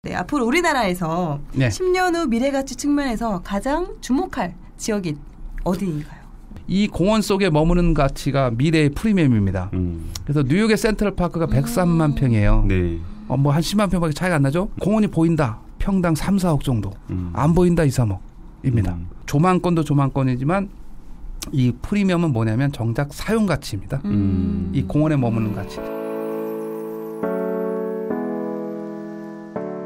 네, 앞으로 우리나라에서 네. 10년 후 미래가치 측면에서 가장 주목할 지역이 어디인가요? 이 공원 속에 머무는 가치가 미래의 프리미엄입니다. 그래서 뉴욕의 센트럴파크가 103만 평이에요. 네. 뭐 한 10만 평밖에 차이가 안 나죠? 공원이 보인다. 평당 3, 4억 정도. 안 보인다 2, 3억입니다. 조망권도 조망권이지만 이 프리미엄은 뭐냐면 정작 사용 가치입니다. 이 공원에 머무는 가치.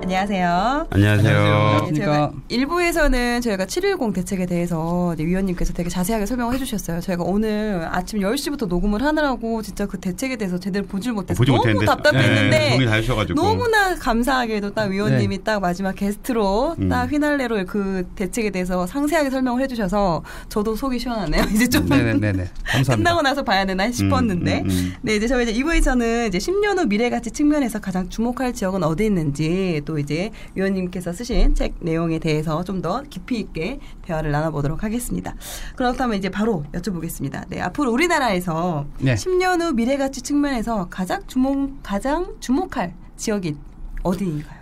안녕하세요. 안녕하세요. 네, 저희가 1부에서는 저희가 7.10 대책에 대해서 이제 위원님께서 되게 자세하게 설명을 해주셨어요. 저희가 오늘 아침 10시부터 녹음을 하느라고 진짜 그 대책에 대해서 제대로 보질 못해서 너무 답답했는데 정리 다 해주셔가지고. 너무나 감사하게도 딱 위원님이 네. 딱 마지막 게스트로 딱 휘날레로 그 대책에 대해서 상세하게 설명을 해주셔서 저도 속이 시원하네요. 이제 좀 네네네. 감사합니다. 끝나고 나서 봐야 되나 싶었는데 네, 이제 저희 이제 2부에서는 이제 10년 후 미래가치 측면에서 가장 주목할 지역은 어디 있는지 또 이제 위원님께서 쓰신 책 내용에 대해서 좀 더 깊이 있게 대화를 나눠보도록 하겠습니다. 그렇다면 이제 바로 여쭤보겠습니다. 네, 앞으로 우리나라에서 네. 10년 후 미래가치 측면에서 가장 주목할 지역이 어디인가요?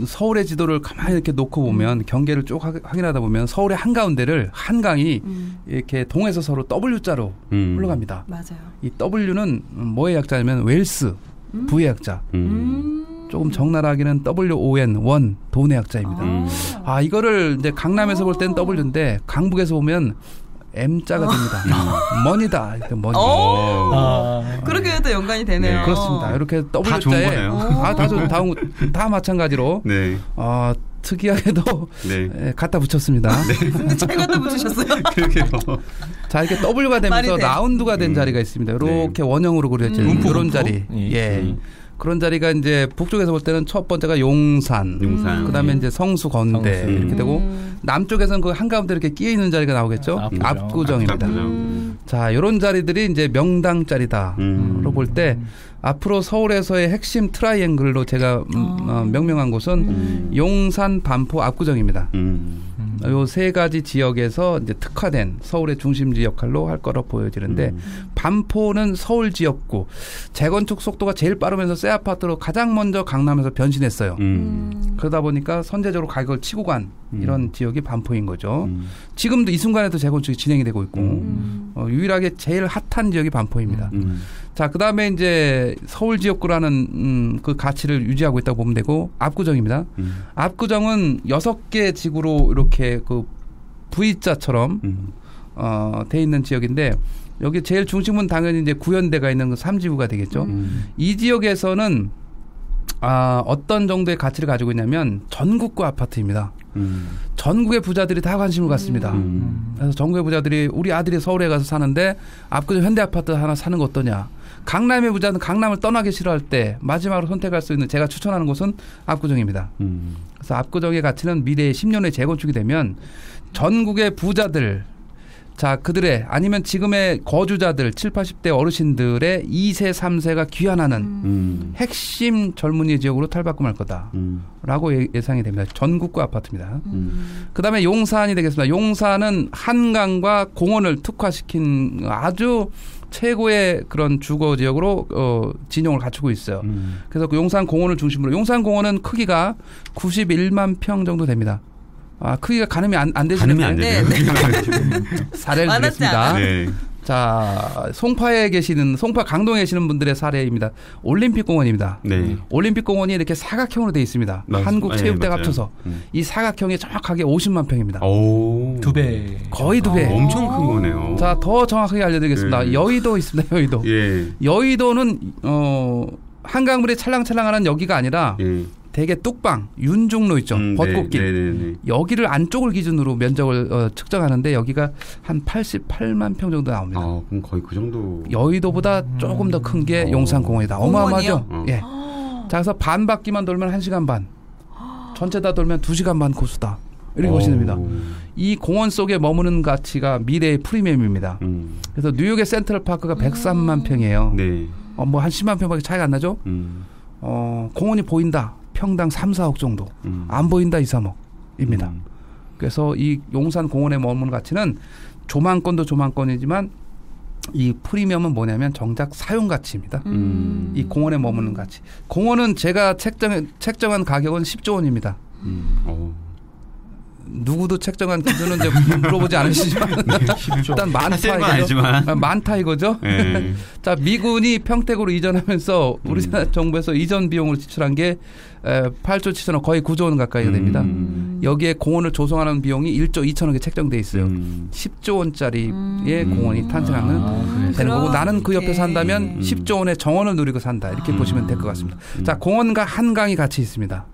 서울의 지도를 가만히 이렇게 놓고 보면 경계를 쭉 확인하다 보면 서울의 한가운데를 한강이 이렇게 동에서 서로 W자로 흘러갑니다. 맞아요. 이 W는 뭐의 약자냐면 웰스, 부의 약자. 조금 적나라하기는 WON, 원, 돈의 약자입니다. 이거를 이제 강남에서 볼 때는 W인데 강북에서 보면 M자가 됩니다. 머니다. 이렇게 머니. 그렇게 또 연관이 되네요. 네, 그렇습니다. 이렇게 다 좋은 W자에 거네요. 다 마찬가지로 네. 특이하게도 네. 갖다 붙였습니다. 근데 잘 갖다 붙이셨어요. 그러게요. 자, 이렇게 W가 되면서 라운드가 된 자리가 있습니다. 이렇게 원형으로 그려져 있는 이런 자리. 예. 그런 자리가 이제 북쪽에서 볼 때는 첫 번째가 용산. 그다음에 이제 성수 건대 이렇게 되고 남쪽에서는 그 한가운데 이렇게 끼어 있는 자리가 나오겠죠. 압구정입니다. 자, 이런 자리들이 이제 명당 자리다로 볼 때 앞으로 서울에서의 핵심 트라이앵글로 제가 명명한 곳은 용산, 반포, 압구정입니다. 요 세 가지 지역에서 이제 특화된 서울의 중심지 역할로 할 거로 보여지는데 반포는 서울 지역구 재건축 속도가 제일 빠르면서 새 아파트로 가장 먼저 강남에서 변신했어요. 그러다 보니까 선제적으로 가격을 치고 간 이런 지역이 반포인 거죠. 지금도 이 순간에도 재건축이 진행이 되고 있고 유일하게 제일 핫한 지역이 반포입니다. 자, 그다음에 이제 서울 지역구라는 그 가치를 유지하고 있다고 보면 되고 압구정입니다. 압구정은 6개 지구로 이렇게 그 V자처럼 돼 있는 지역인데 여기 제일 중심은 당연히 이제 구현대가 있는 그 3지구가 되겠죠. 이 지역에서는 어떤 정도의 가치를 가지고 있냐면 전국구 아파트입니다. 전국의 부자들이 다 관심을 갖습니다. 그래서 전국의 부자들이 우리 아들이 서울에 가서 사는데 압구정 현대아파트 하나 사는 거 어떠냐. 강남의 부자는 강남을 떠나기 싫어할 때 마지막으로 선택할 수 있는 제가 추천하는 곳은 압구정입니다. 그래서 압구정의 가치는 미래의 10년 후에 재건축이 되면 전국의 부자들 자, 그들의 아니면 지금의 거주자들 7, 80대 어르신들의 2세, 3세가 귀환하는 핵심 젊은이 지역으로 탈바꿈할 거다라고 예상이 됩니다. 전국구 아파트입니다. 그다음에 용산이 되겠습니다. 용산은 한강과 공원을 특화시킨 아주 최고의 그런 주거 지역으로 진용을 갖추고 있어요. 그래서 그 용산 공원을 중심으로 용산 공원은 크기가 91만 평 정도 됩니다. 크기가 가늠이 안 되시는데 네. 사례를 드리겠습니다. 네. 자, 송파 강동에 계시는 분들의 사례입니다. 올림픽공원입니다. 네. 올림픽공원이 이렇게 사각형으로 되어 있습니다. 한국체육대가 합쳐서 이 사각형이 정확하게 50만 평입니다. 오. 2배. 거의 2배. 엄청 큰 거네요. 자, 더 정확하게 알려드리겠습니다. 네. 여의도 있습니다. 여의도. 예. 여의도는 한강물이 찰랑찰랑하는 여기가 아니라 되게 뚝방, 윤중로 있죠. 벚꽃길. 여기를 안쪽을 기준으로 면적을 측정하는데 여기가 한 88만 평 정도 나옵니다. 그럼 거의 그 정도. 여의도보다 조금 더 큰 게 용산공원이다. 어마어마하죠. 예. 자, 그래서 반 바퀴만 돌면 1시간 반. 전체 다 돌면 2시간 반 코스다. 이렇게 보시면 됩니다. 이 공원 속에 머무는 가치가 미래의 프리미엄입니다. 그래서 뉴욕의 센트럴파크가 103만 평이에요. 네. 뭐 한 10만 평밖에 차이가 안 나죠? 공원이 보인다. 평당 3, 4억 정도. 안 보인다 2, 3억입니다. 그래서 이 용산 공원에 머무는 가치는 조망권도 조망권이지만 이 프리미엄은 뭐냐면 정작 사용 가치입니다. 이 공원에 머무는 가치. 공원은 제가 책정한 가격은 10조 원입니다. 누구도 책정한 기준은 이제 물어보지 않으시지만 일단 많다 이거죠. 네. 자, 미군이 평택으로 이전하면서 우리나라 정부에서 이전 비용으로 지출한 게 8조 7천억 거의 9조 원 가까이가 됩니다. 여기에 공원을 조성하는 비용이 1조 2천억에 책정돼 있어요. 10조 원짜리의 공원이 탄생하는 되는 거고 나는 그 옆에 산다면 10조 원의 정원을 누리고 산다 이렇게 보시면 될 것 같습니다. 자, 공원과 한강이 같이 있습니다.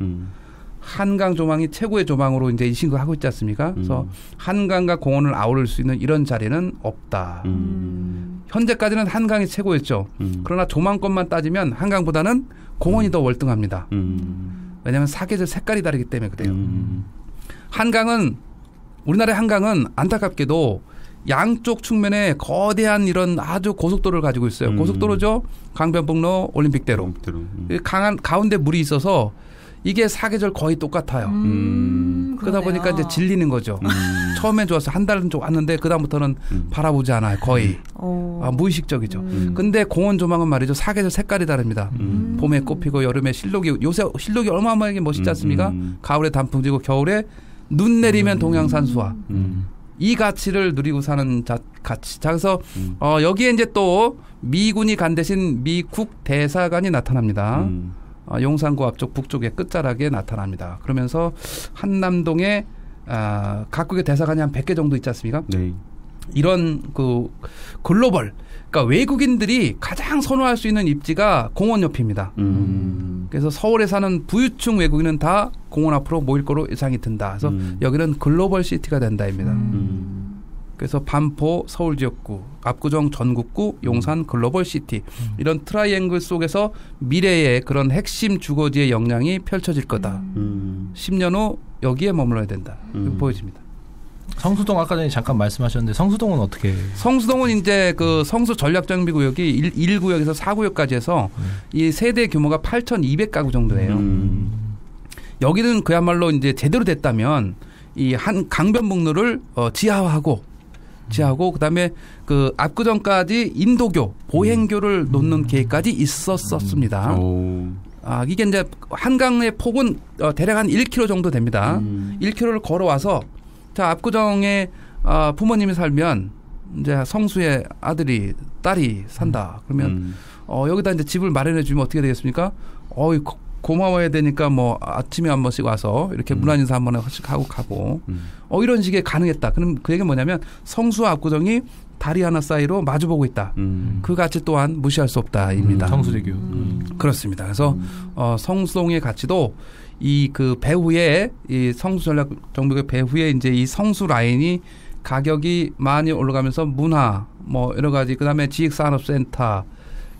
한강 조망이 최고의 조망으로 이제 인식을 하고 있지 않습니까? 그래서 한강과 공원을 아우를 수 있는 이런 자리는 없다. 현재까지는 한강이 최고였죠. 그러나 조망권만 따지면 한강보다는 공원이 더 월등합니다. 왜냐하면 사계절 색깔이 다르기 때문에 그래요. 한강은 우리나라의 한강은 안타깝게도 양쪽 측면에 거대한 이런 아주 고속도로를 가지고 있어요. 고속도로죠. 강변북로 올림픽대로. 강한 가운데 물이 있어서 이게 사계절 거의 똑같아요. 그러다 보니까 이제 질리는 거죠. 처음엔 좋았어. 한 달은 좋았는데 그다음부터는 바라보지 않아요. 거의. 무의식적이죠. 근데 공원 조망은 말이죠. 사계절 색깔이 다릅니다. 봄에 꽃피고 여름에 실록이 요새 실록이 어마어마하게 멋있지 않습니까? 가을에 단풍지고 겨울에 눈 내리면 동양산수화. 이 가치를 누리고 사는 가치. 자, 그래서 여기에 이제 또 미군이 간 대신 미국 대사관이 나타납니다. 용산구 앞쪽 북쪽의 끝자락에 나타납니다. 그러면서 한남동에 각국의 대사관이 한 100개 정도 있지 않습니까? 네. 이런 그 글로벌, 그러니까 외국인들이 가장 선호할 수 있는 입지가 공원 옆입니다. 그래서 서울에 사는 부유층 외국인은 다 공원 앞으로 모일 거로 예상이 든다. 그래서 여기는 글로벌 시티가 된다입니다. 그래서 반포 서울지역구, 압구정 전국구, 용산 글로벌시티 이런 트라이앵글 속에서 미래의 그런 핵심 주거지의 역량이 펼쳐질 거다. 10년 후 여기에 머물러야 된다. 보여집니다. 성수동 아까 전에 잠깐 말씀하셨는데 성수동은 어떻게? 성수동은 이제 그 성수 전략정비구역이 1구역에서 4구역까지 해서 이 세대 규모가 8,200가구 정도예요. 여기는 그야말로 이제 제대로 됐다면 이 한 강변북로를 지하화하고 그다음에 그 압구정까지 인도교, 보행교를 놓는 계획까지 있었습니다. 이게 이제 한강의 폭은 대략 한 1km 정도 됩니다. 1km를 걸어와서 자, 압구정에 부모님이 살면 이제 성수의 아들이 딸이 산다. 그러면 여기다 이제 집을 마련해 주면 어떻게 되겠습니까? 고마워야 되니까 뭐 아침에 한 번씩 와서 이렇게 문안 인사 한 번씩 하고 가고 이런 식의 가능했다. 그럼 그 얘기는 뭐냐면 성수와 압구정이 다리 하나 사이로 마주보고 있다. 그 가치 또한 무시할 수 없다입니다. 성수대교. 그렇습니다. 그래서 성수동의 가치도 이 그 배후에 이 성수 전략 정비구역 배후에 이제 이 성수 라인이 가격이 많이 올라가면서 문화 뭐 여러 가지 그다음에 지식산업센터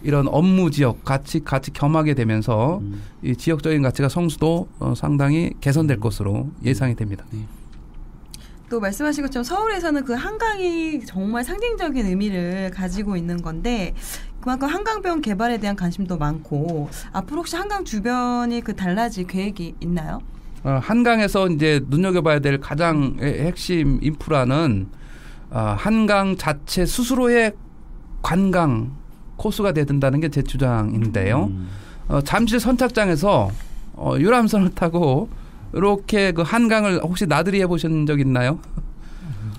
이런 업무 지역 같이 겸하게 되면서 이 지역적인 가치가 성수도 상당히 개선될 것으로 예상이 됩니다. 또 말씀하신 것처럼 서울에서는 그 한강이 정말 상징적인 의미를 가지고 있는 건데 그만큼 한강변 개발에 대한 관심도 많고 앞으로 혹시 한강 주변이 그 달라질 계획이 있나요? 한강에서 이제 눈여겨봐야 될 가장 핵심 인프라는 한강 자체 스스로의 관광 코스가 돼야 된다는 게 제 주장인데요. 잠실 선착장에서 유람선을 타고 이렇게 그 한강을 혹시 나들이 해보신 적 있나요?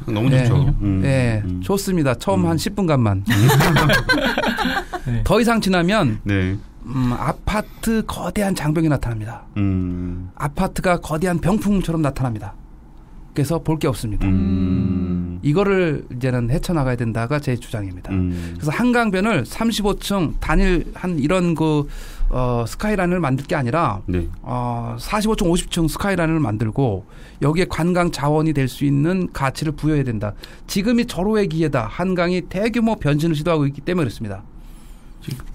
너무 좋죠. 네, 좋습니다. 처음 한 10분간만. 더 이상 지나면 아파트 거대한 장벽이 나타납니다. 아파트가 거대한 병풍처럼 나타납니다. 그래서 볼 게 없습니다. 이거를 이제는 헤쳐나가야 된다가 제 주장입니다. 그래서 한강변을 35층 단일 한 이런 그 스카이라인을 만들 게 아니라 45층 50층 스카이라인을 만들고 여기에 관광 자원이 될 수 있는 가치를 부여해야 된다. 지금이 절호의 기회다. 한강이 대규모 변신을 시도하고 있기 때문에 그렇습니다.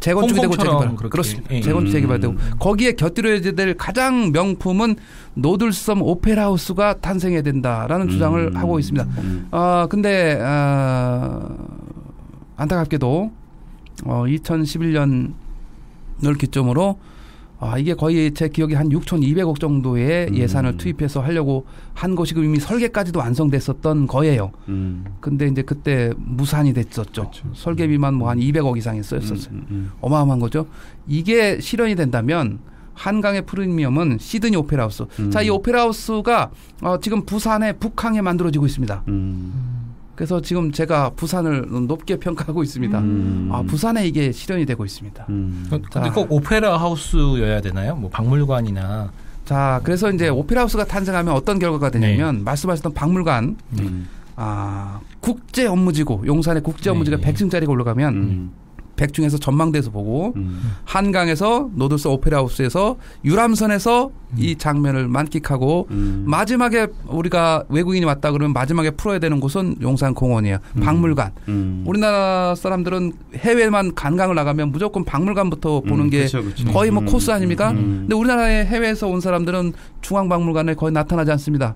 재건축이 되고 그렇습니다. 재건축 재개발되고 거기에 곁들여야 될 가장 명품은 노들섬 오페라하우스가 탄생해야 된다라는 주장을 하고 있습니다. 근데 안타깝게도 2011년을 기점으로 이게 거의 제 기억에 한 6,200억 정도의 예산을 투입해서 하려고 한 것이 이미 설계까지도 완성됐었던 거예요. 근데 이제 그때 무산이 됐었죠. 그렇죠. 설계비만 뭐 한 200억 이상이 쓰였었어요. 어마어마한 거죠. 이게 실현이 된다면 한강의 프리미엄은 시드니 오페라 하우스. 자, 이 오페라 하우스가 지금 부산의 북항에 만들어지고 있습니다. 그래서 지금 제가 부산을 높게 평가하고 있습니다. 부산에 이게 실현이 되고 있습니다. 근데 꼭 오페라 하우스여야 되나요? 뭐 박물관이나. 자, 그래서 이제 오페라 하우스가 탄생하면 어떤 결과가 되냐면 말씀하셨던 박물관, 국제 업무지구, 용산의 국제 업무지구가 100층짜리가 올라가면 100중에서 전망대에서 보고 한강에서 노들스 오페라 하우스에서 유람선에서 이 장면을 만끽하고 마지막에 우리가 외국인이 왔다 그러면 마지막에 풀어야 되는 곳은 용산공원이에요. 박물관. 우리나라 사람들은 해외만 관광을 나가면 무조건 박물관부터 보는 게 그쵸. 거의 뭐 코스 아닙니까? 근데 우리나라의 해외에서 온 사람들은 중앙박물관에 거의 나타나지 않습니다.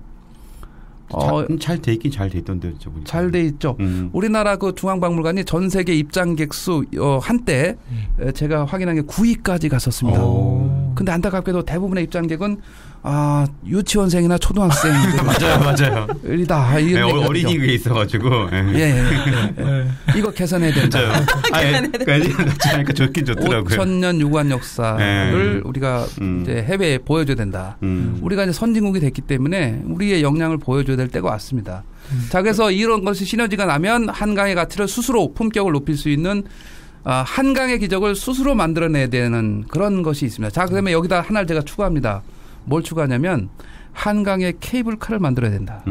잘 돼 있긴 잘 돼 있던데요. 잘 돼 있죠. 우리나라 그 중앙박물관이 전 세계 입장객 수 한때 제가 확인한 게 9위까지 갔었습니다. 근데 안타깝게도 대부분의 입장객은 유치원생이나 초등학생들 맞아요. 이다. 어린이 그게 있어가지고. 예. 이거 개선해야 된다. 그러니까 좋긴 좋더라고요. 5,000년 유구한 역사를 우리가 이제 해외에 보여줘야 된다. 우리가 이제 선진국이 됐기 때문에 우리의 역량을 보여줘야 될 때가 왔습니다. 자, 그래서 이런 것이 시너지가 나면 한강의 가치를 스스로 품격을 높일 수 있는 한강의 기적을 스스로 만들어내야 되는 그런 것이 있습니다. 자, 그러면 여기다 하나를 제가 추가합니다. 뭘 추가하냐면 한강에 케이블카를 만들어야 된다.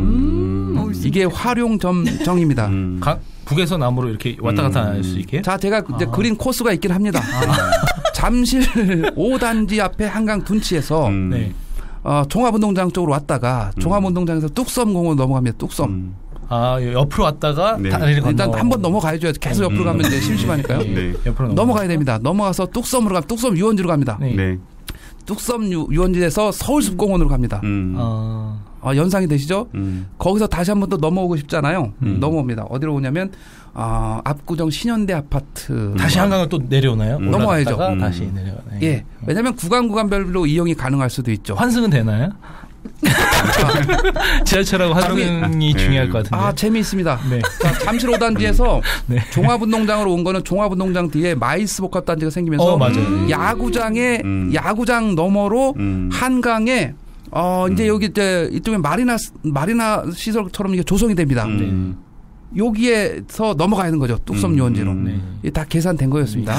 이게 활용정입니다. 북에서 남으로 이렇게 왔다 갔다 할 수 있게? 자, 제가 이제 그린 코스가 있긴 합니다. 잠실 5단지 앞에 한강 둔치에서 종합운동장 쪽으로 왔다가 종합운동장에서 뚝섬공원 넘어갑니다. 뚝섬. 옆으로 왔다가 일단 한 번 넘어가야죠. 계속 옆으로 가면 이제 심심하니까요. 옆으로 넘어가야 됩니다. 넘어가서 뚝섬으로 가면 뚝섬 유원지로 갑니다. 뚝섬 유원지에서 서울숲공원으로 갑니다. 연상이 되시죠? 거기서 다시 한 번 더 넘어오고 싶잖아요. 넘어옵니다. 어디로 오냐면 압구정 신현대 아파트. 다시 한강을 또 내려오나요? 넘어와야죠. 다시 내려오나요? 예. 왜냐하면 구간별로 이용이 가능할 수도 있죠. 환승은 되나요? 지하철하고 환승이 중요할 것 같은데. 재미있습니다. 자, 잠실 5단지에서 종합운동장으로 온 거는 종합운동장 뒤에 마이스 복합단지가 생기면서 야구장 너머로 한강에 이제 여기 이제 이쪽에 마리나 시설처럼 이게 조성이 됩니다. 여기에서 넘어가야 하는 거죠. 뚝섬 유원지로. 이게 다 계산된 거였습니다.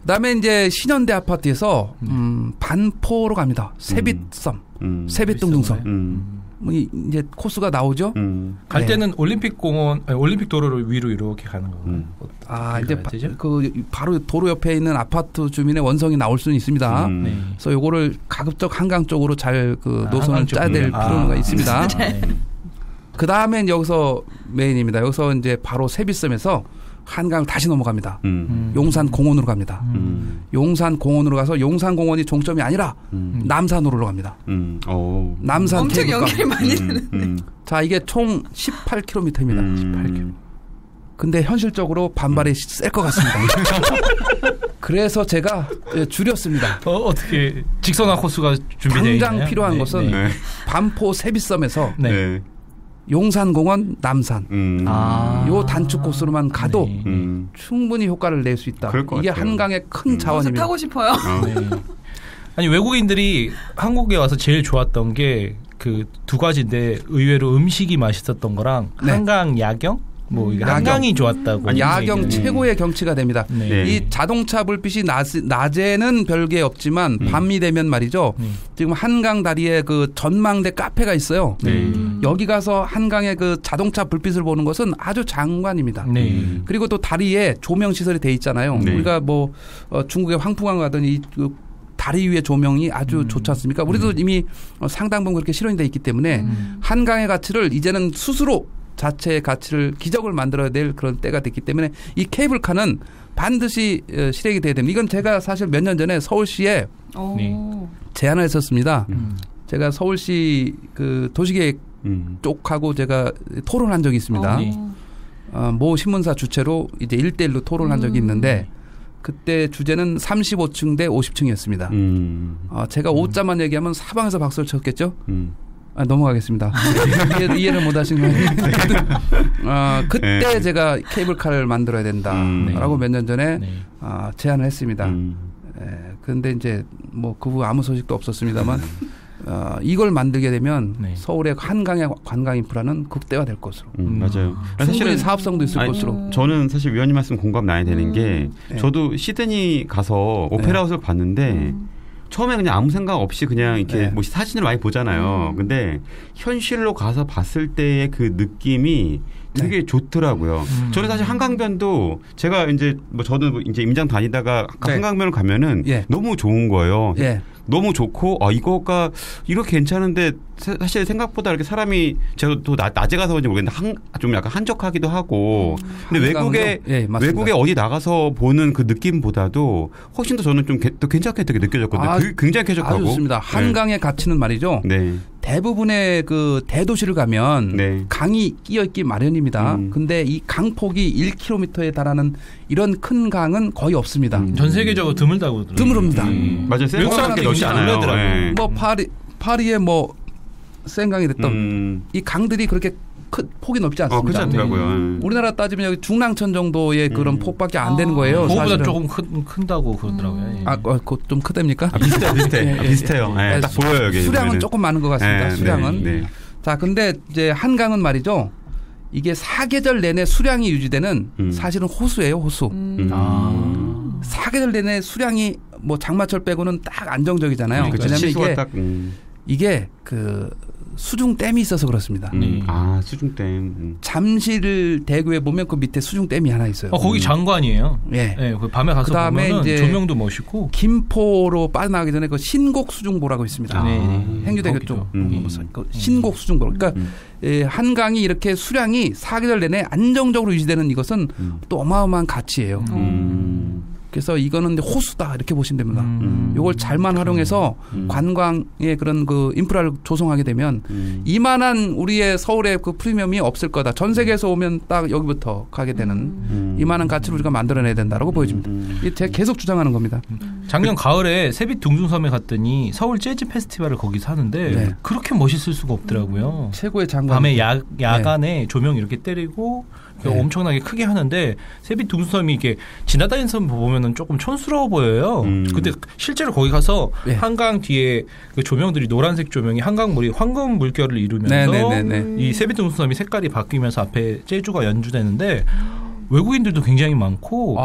그다음에 이제 신현대 아파트에서 반포로 갑니다. 세빛섬, 세빛동등섬. 이제 코스가 나오죠. 갈 때는 올림픽 도로를 위로 이렇게 가는 건가요? 이제 바로 도로 옆에 있는 아파트 주민의 원성이 나올 수는 있습니다. 그래서 요거를 가급적 한강 쪽으로 잘 노선을 짜야 될 필요가 있습니다. 그 다음에 여기서 메인입니다. 여기서 이제 바로 세빛섬에서 한강을 다시 넘어갑니다. 용산공원으로 갑니다. 용산공원으로 가서 용산공원이 종점이 아니라 남산으로 갑니다. 남산 엄청 케이블카. 연결이 많이 되는데. 자, 이게 총 18km입니다. 18km. 근데 현실적으로 반발이 셀 것 같습니다. 그래서 제가 줄였습니다. 어떻게 직선화 코스가 준비되어 있나요? 당장 필요한 것은 반포 세빛섬에서 용산공원 남산 요 단축 코스로만 가도 충분히 효과를 낼 수 있다. 이게 한강의 큰 자원입니다. 타고 싶어요. 아니 외국인들이 한국에 와서 제일 좋았던 게 그 두 가지인데 의외로 음식이 맛있었던 거랑 한강 야경? 한강이 좋았다고. 야경 최고의 경치가 됩니다. 이 자동차 불빛이 낮에는 별게 없지만 밤이 되면 말이죠. 지금 한강 다리에 그 전망대 카페가 있어요. 여기 가서 한강의 그 자동차 불빛을 보는 것은 아주 장관입니다. 그리고 또 다리에 조명 시설이 돼 있잖아요. 우리가 중국의 황풍강 가더니 다리 위의 조명이 아주 좋지 않습니까? 우리도 이미 상당 부분 그렇게 실현이 돼 있기 때문에 한강의 가치를 이제는 스스로 자체의 가치를 기적을 만들어야 될 그런 때가 됐기 때문에 이 케이블카는 반드시 실행이 돼야 됩니다. 이건 제가 사실 몇 년 전에 서울시에 제안을 했었습니다. 제가 서울시 그 도시계획 쪽하고 제가 토론한 적이 있습니다. 모 신문사 주최로 이제 1대1로 토론한 적이 있는데 그때 주제는 35층 대 50층이었습니다. 제가 5자만 얘기하면 사방에서 박수를 쳤겠죠. 넘어가겠습니다. 이해를 못하신 거예요. 그때 제가 케이블카를 만들어야 된다라고 몇 년 전에 제안을 했습니다. 그런데 이제 뭐 그 후 아무 소식도 없었습니다만 이걸 만들게 되면 서울의 한강의 관광 인프라는 극대화될 것으로. 맞아요. 사실은 사업성도 있을 것으로. 저는 사실 위원님 말씀 공감 많이 되는 게 저도 시드니 가서 오페라 하우스를 봤는데 처음에 그냥 아무 생각 없이 그냥 이렇게 뭐 사진을 많이 보잖아요. 근데 현실로 가서 봤을 때의 그 느낌이 되게 좋더라고요. 저는 사실 한강변도 제가 이제 뭐 저도 이제 임장 다니다가 한강변을 가면은 너무 좋은 거예요. 너무 좋고 이거가 이렇게 괜찮은데 사실 생각보다 이렇게 사람이 제가 또 낮에 가서 그런지 모르겠는데 좀 약간 한적하기도 하고 근데 외국에 어디 나가서 보는 그 느낌보다도 훨씬 더 저는 좀 더 괜찮게 되게 느껴졌거든요. 굉장히 쾌적하고. 아주 좋습니다. 한강의 가치는 말이죠. 대부분의 그 대도시를 가면 강이 끼어 있기 마련입니다. 근데 이 강폭이 1km에 달하는 이런 큰 강은 거의 없습니다. 전 세계적으로 드물다고 드물습니다. 맞아요. 생각보다 넓지 않아요. 뭐 파리에 뭐 센강이 됐던 이 강들이 그렇게 폭이 넓지 않습니다. 그렇지 않더라고요. 우리나라 따지면 여기 중랑천 정도의 그런 폭밖에 안 되는 거예요. 그거보다 조금 큰다고 그러더라고요. 좀 크답니까? 비슷해요. 딱 보여요. 여기 수량은 조금 많은 것 같습니다. 수량은. 자, 근데 이제 한강은 말이죠. 이게 사계절 내내 수량이 유지되는 사실은 호수예요, 호수. 사계절 내내 수량이 뭐 장마철 빼고는 딱 안정적이잖아요. 왜냐하면 이게 그 수중댐이 있어서 그렇습니다. 수중댐. 잠실 대교에 보면 그 밑에 수중댐이 하나 있어요. 거기 장관이에요. 그 밤에 가서 보면 조명도 멋있고. 김포로 빠져나가기 전에 그 신곡 수중보라고 있습니다. 행주대교 쪽. 신곡 수중보. 그러니까 한강이 이렇게 수량이 사계절 내내 안정적으로 유지되는 이것은 또 어마어마한 가치예요. 그래서 이거는 호수다 이렇게 보시면 됩니다. 이걸 잘만 활용해서 관광의 그런 그 인프라를 조성하게 되면 이만한 우리의 서울의 그 프리미엄이 없을 거다. 전 세계에서 오면 딱 여기부터 가게 되는 이만한 가치를 우리가 만들어내야 된다라고 보여집니다. 이게 제가 계속 주장하는 겁니다. 작년 가을에 세빛둥중섬에 갔더니 서울 재즈 페스티벌을 거기서 하는데 그렇게 멋있을 수가 없더라고요. 최고의 장관. 밤에 야간에 조명 이렇게 때리고 엄청나게 크게 하는데 세빛둥중섬이 이렇게 지나다니는 섬 보면은 조금 촌스러워 보여요. 근데 실제로 거기 가서 한강 뒤에 그 조명들이 노란색 조명이 한강물이 황금 물결을 이루면서 이 세빛둥중섬이 색깔이 바뀌면서 앞에 재즈가 연주되는데 외국인들도 굉장히 많고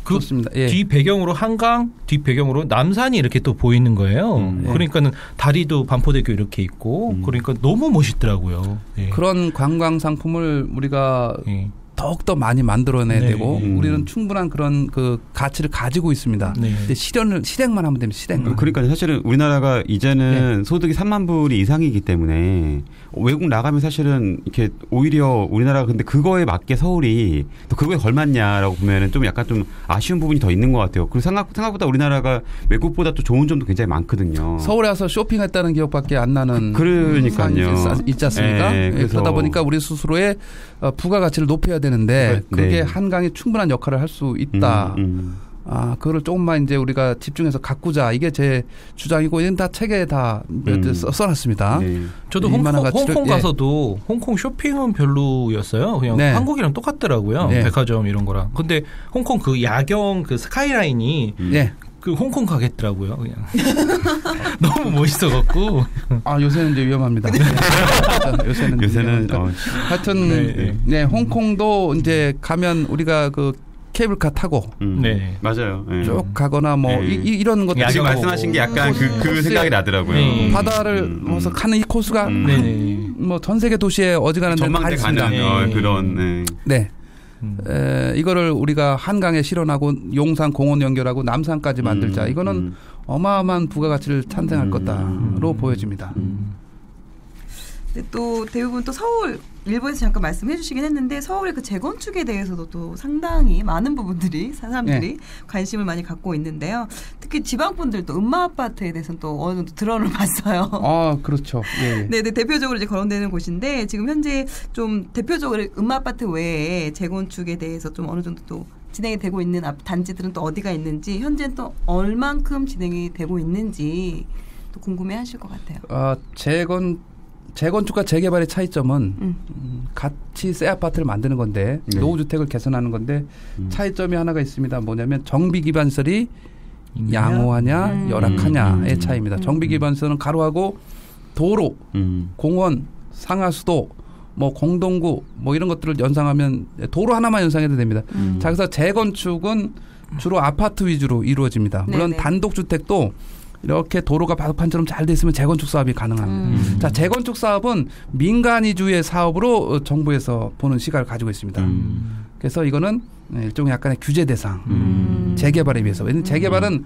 그렇습니다. 뒤 배경으로 한강, 뒤 배경으로 남산이 이렇게 또 보이는 거예요. 그러니까는 다리도 반포대교 이렇게 있고 그러니까 너무 멋있더라고요. 그런 관광 상품을 우리가 더욱더 많이 만들어내야 되고 우리는 충분한 그런 그 가치를 가지고 있습니다. 근데 실행만 하면 됩니다. 실행. 그러니까 사실은 우리나라가 이제는 소득이 3만 불이 이상이기 때문에 외국 나가면 사실은 이렇게 오히려 우리나라가 근데 그거에 맞게 서울이 또 그거에 걸맞냐라고 보면은 좀 약간 좀 아쉬운 부분이 더 있는 것 같아요. 그리고 생각보다 우리나라가 외국보다 또 좋은 점도 굉장히 많거든요. 서울에 와서 쇼핑했다는 기억밖에 안 나는 그러니까요. 있지 않습니까? 그러다 보니까 우리 스스로의 부가가치를 높여야 되는데 그게 한강이 충분한 역할을 할 수 있다. 그거를 조금만 이제 우리가 집중해서 가꾸자. 이게 제 주장이고 이건 다 책에 다 써놨습니다. 저도 홍콩 가서도 홍콩 쇼핑은 별로였어요. 그냥 한국이랑 똑같더라고요. 백화점 이런 거랑. 근데 홍콩 그 야경 그 스카이라인이 그 홍콩 가겠더라고요. 그냥 너무 멋있어갖고. 요새는 이제 위험합니다. 요새는 하여튼 홍콩도 이제 가면 우리가 그 케이블카 타고 맞아요. 쭉 가거나 뭐 이런 것들 지금 말씀하신 게 약간 그 생각이 나더라고요. 바다를 와서 가는 이 코스가 뭐 전 세계 도시에 어지간한 데는 다 있습니다. 그런 이거를 우리가 한강에 실현하고 용산 공원 연결하고 남산까지 만들자. 이거는 어마어마한 부가가치를 탄생할 거다로 보여집니다. 또 대부분 또 서울 일부에서 잠깐 말씀해 주시긴 했는데 서울의 그 재건축에 대해서도 또 상당히 많은 부분들이 사람들이 관심을 많이 갖고 있는데요. 특히 지방분들도 음마아파트에 대해서는 또 어느 정도 드러를 봤어요. 그렇죠. 네, 대표적으로 이제 거론되는 곳인데 지금 현재 좀 대표적으로 음마아파트 외에 재건축에 대해서 좀 어느 정도 또 진행이 되고 있는 단지들은 또 어디가 있는지 현재는 또 얼만큼 진행이 되고 있는지 또 궁금해하실 것 같아요. 재건축과 재개발의 차이점은 같이 새 아파트를 만드는 건데 노후주택을 개선하는 건데 차이점이 하나가 있습니다. 뭐냐면 정비기반설이 양호하냐 열악하냐의 차이입니다. 정비기반설은 가로하고 도로, 공원, 상하수도, 뭐 공동구 뭐 이런 것들을 연상하면 도로 하나만 연상해도 됩니다. 자, 그래서 재건축은 주로 아파트 위주로 이루어집니다. 물론 단독주택도 이렇게 도로가 바둑판처럼 잘 돼 있으면 재건축 사업이 가능합니다. 자, 재건축 사업은 민간 위주의 사업으로 정부에서 보는 시각을 가지고 있습니다. 그래서 이거는 일종의 약간의 규제 대상, 재개발에 비해서. 왜냐하면 재개발은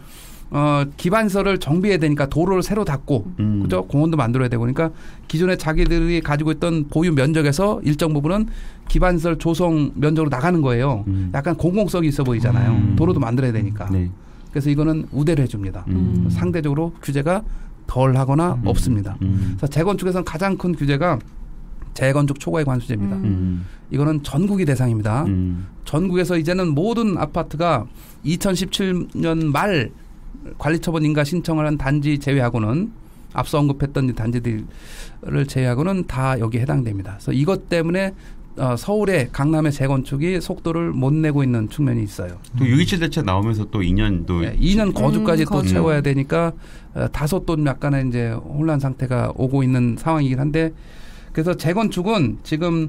기반설을 정비해야 되니까 도로를 새로 닦고, 그죠? 공원도 만들어야 되고, 그러니까 기존에 자기들이 가지고 있던 보유 면적에서 일정 부분은 기반설 조성 면적으로 나가는 거예요. 약간 공공성이 있어 보이잖아요. 도로도 만들어야 되니까. 네. 그래서 이거는 우대를 해줍니다. 상대적으로 규제가 덜 하거나 없습니다. 그래서 재건축에서는 가장 큰 규제가 재건축 초과의 관수제입니다. 이거는 전국이 대상입니다. 전국에서 이제는 모든 아파트가 2017년 말 관리처분 인가 신청을 한 단지 제외하고는 앞서 언급했던 단지들을 제외하고는 다 여기에 해당됩니다. 그래서 이것 때문에 서울의 강남의 재건축이 속도를 못 내고 있는 측면이 있어요. 또 6.27 대책 나오면서 또 2년 또 2년 거주까지 또 채워야 되니까 다소 또 약간의 이제 혼란 상태가 오고 있는 상황이긴 한데 그래서 재건축은 지금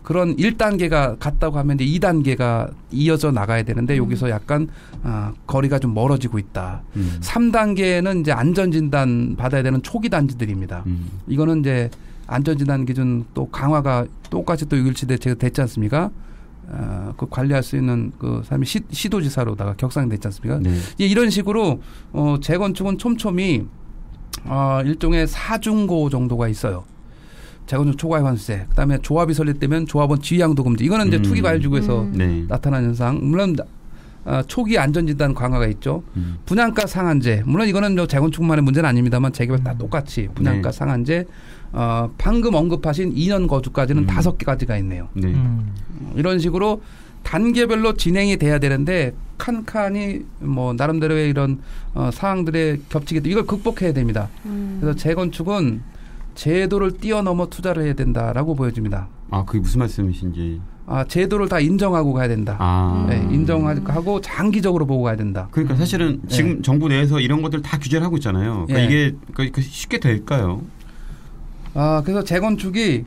그런 1단계가 갔다고 하면 이제 2단계가 이어져 나가야 되는데 여기서 약간 거리가 좀 멀어지고 있다. 3단계는 이제 안전진단 받아야 되는 초기 단지들입니다. 이거는 이제 안전진단 기준 또 강화가 똑같이 또 6.17 대책이 됐지 않습니까? 그 관리할 수 있는 그 사람이 시도지사로다가 격상됐지 않습니까? 네. 이런 식으로 재건축은 촘촘히 일종의 사중고 정도가 있어요. 재건축 초과의 관수세, 그다음에 조합이 설립되면 조합원 지위양도 금지. 이거는 이제 투기과열지구에서 나타난 현상. 물론 초기 안전진단 강화가 있죠. 분양가 상한제. 물론 이거는 재건축만의 문제는 아닙니다만 재개발 다 똑같이 분양가 상한제. 방금 언급하신 2년 거주까지는 5개까지가 있네요. 네. 이런 식으로 단계별로 진행이 돼야 되는데 칸칸이 뭐 나름대로의 이런 사항들의 겹치기 이걸 극복해야 됩니다. 그래서 재건축은 제도를 뛰어넘어 투자를 해야 된다라고 보여집니다. 아, 그게 무슨 말씀이신지. 제도를 다 인정하고 가야 된다. 네, 인정하고 장기적으로 보고 가야 된다. 그러니까 사실은 지금 정부 내에서 이런 것들 다 규제를 하고 있잖아요. 그러니까 이게 쉽게 될까요? 그래서 재건축이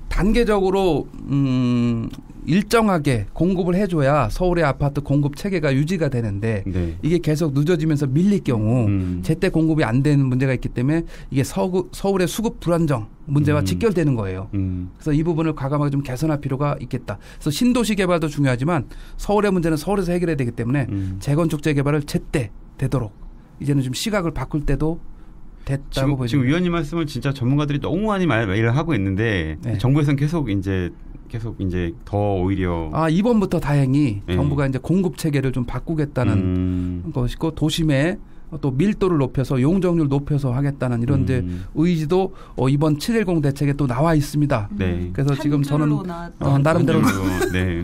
단계적으로 일정하게 공급을 해줘야 서울의 아파트 공급 체계가 유지가 되는데 이게 계속 늦어지면서 밀릴 경우 제때 공급이 안 되는 문제가 있기 때문에 이게 서울의 수급 불안정 문제와 직결되는 거예요. 그래서 이 부분을 과감하게 좀 개선할 필요가 있겠다. 그래서 신도시 개발도 중요하지만 서울의 문제는 서울에서 해결해야 되기 때문에 재건축 재개발을 제때 되도록 이제는 좀 시각을 바꿀 때도 됐다고 보여집니다. 지금 위원님 말씀을 진짜 전문가들이 너무 많이 말을 하고 있는데 정부에서는 계속 이제 더 오히려 이번부터 다행히 정부가 이제 공급 체계를 좀 바꾸겠다는 것이고 도심에 또 밀도를 높여서 용적률 높여서 하겠다는 이런 이제 의지도 이번 7.10 대책에 또 나와 있습니다. 그래서 지금 저는 나름대로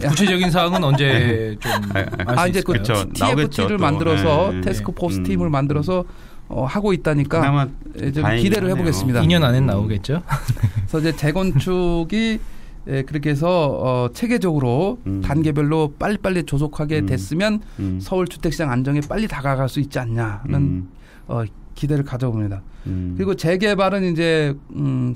구체적인 사항은 언제 좀 이제 그 TFT를 만들어서 태스크포스 팀을 만들어서 하고 있다니까 좀 기대를 해보겠습니다. 2년 안에 나오겠죠. 그래서 이제 재건축이 그렇게 해서 체계적으로 단계별로 빨리빨리 조속하게 됐으면 서울 주택시장 안정에 빨리 다가갈 수 있지 않냐는 기대를 가져봅니다. 그리고 재개발은 이제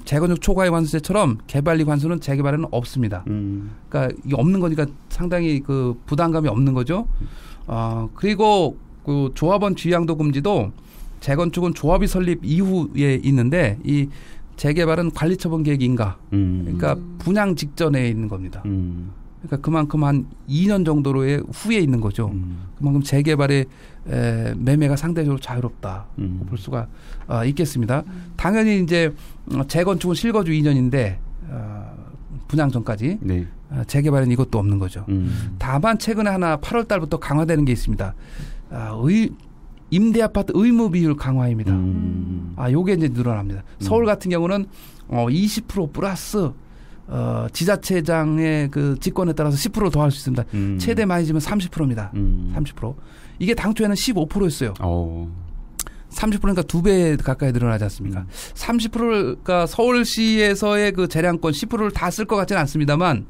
재건축 초과의 관수제처럼 개발리 관수는 재개발에는 없습니다. 그러니까 이게 없는 거니까 상당히 그 부담감이 없는 거죠. 그리고 그 조합원 지위양도 금지도 재건축은 조합이 설립 이후에 있는데 이 재개발은 관리처분 계획 인가. 그러니까 분양 직전에 있는 겁니다. 그러니까 그만큼 한 2년 정도로의 후에 있는 거죠. 그만큼 재개발의 매매가 상대적으로 자유롭다 볼 수가 있겠습니다. 당연히 이제 재건축은 실거주 2년인데 분양 전까지 재개발은 이것도 없는 거죠. 다만 최근에 하나 8월 달부터 강화되는 게 있습니다. 임대아파트 의무 비율 강화입니다. 요게 이제 늘어납니다. 서울 같은 경우는 20% 플러스 지자체장의 그 직권에 따라서 10% 더 할 수 있습니다. 최대 많이 지면 30%입니다. 30%. 이게 당초에는 15%였어요. 30%니까 2배 가까이 늘어나지 않습니까? 30%가 서울시에서의 그 재량권 10%를 다 쓸 것 같지는 않습니다만